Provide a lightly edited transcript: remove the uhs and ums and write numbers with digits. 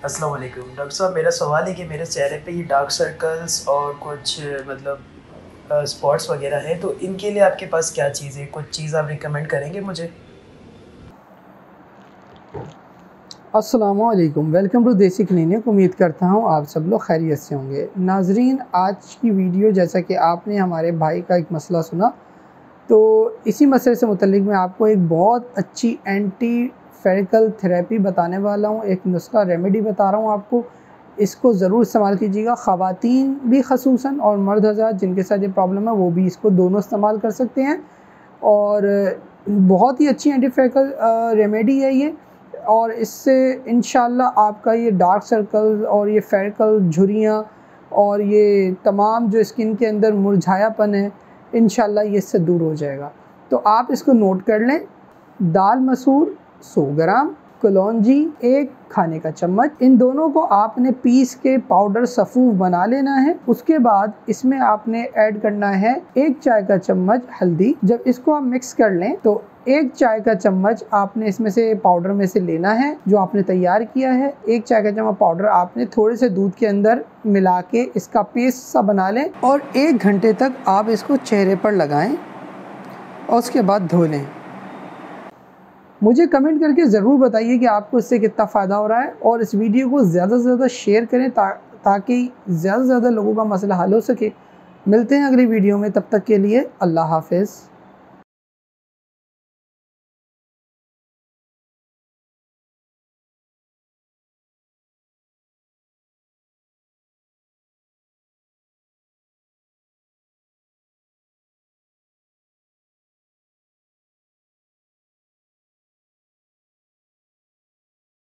अस्सलाम वालेकुम डॉक्टर साहब, मेरा सवाल है कि मेरे चेहरे पे ये डार्क सर्कल्स और कुछ स्पॉट्स वगैरह हैं, तो इनके लिए आपके पास क्या चीज़ है? कुछ चीज़ आप रिकमेंड करेंगे मुझे? अस्सलामुअलैकुम, वेलकम टू देसी क्लिनिक। उम्मीद करता हूँ आप सब लोग खैरियत से होंगे। नाजरीन, आज की वीडियो जैसा कि आपने हमारे भाई का एक मसला सुना, तो इसी मसले से मुतल्लिक मैं आपको एक बहुत अच्छी एंटी फेरिकल थेरेपी बताने वाला हूँ। एक नुस्खा रेमेडी बता रहा हूँ आपको, इसको ज़रूर इस्तेमाल कीजिएगा। ख़वातीन भी खसूसन और मर्द हज़रात जिनके साथ ये प्रॉब्लम है वो भी इसको दोनों इस्तेमाल कर सकते हैं। और बहुत ही अच्छी एंटी फेरिकल रेमेडी है ये, और इससे इंशाल्लाह आपका ये डार्क सर्कल और ये फेरिकल झुर्रियाँ और ये तमाम जो स्किन के अंदर मुरझायापन है, इंशाल्लाह ये इससे दूर हो जाएगा। तो आप इसको नोट कर लें। दाल मसूर 100 ग्राम, कलौंजी 1 खाने का चम्मच, इन दोनों को आपने पीस के पाउडर सफ़ूफ बना लेना है। उसके बाद इसमें आपने ऐड करना है 1 चाय का चम्मच हल्दी। जब इसको आप मिक्स कर लें तो 1 चाय का चम्मच आपने इसमें से पाउडर में से लेना है जो आपने तैयार किया है। 1 चाय का चम्मच पाउडर आपने थोड़े से दूध के अंदर मिला के इसका पेस्ट सा बना लें और 1 घंटे तक आप इसको चेहरे पर लगाएं और उसके बाद धो लें। मुझे कमेंट करके ज़रूर बताइए कि आपको इससे कितना फ़ायदा हो रहा है, और इस वीडियो को ज़्यादा से ज़्यादा शेयर करें ताकि ज़्यादा से ज़्यादा लोगों का मसला हल हो सके। मिलते हैं अगली वीडियो में, तब तक के लिए अल्लाह हाफ़िज़।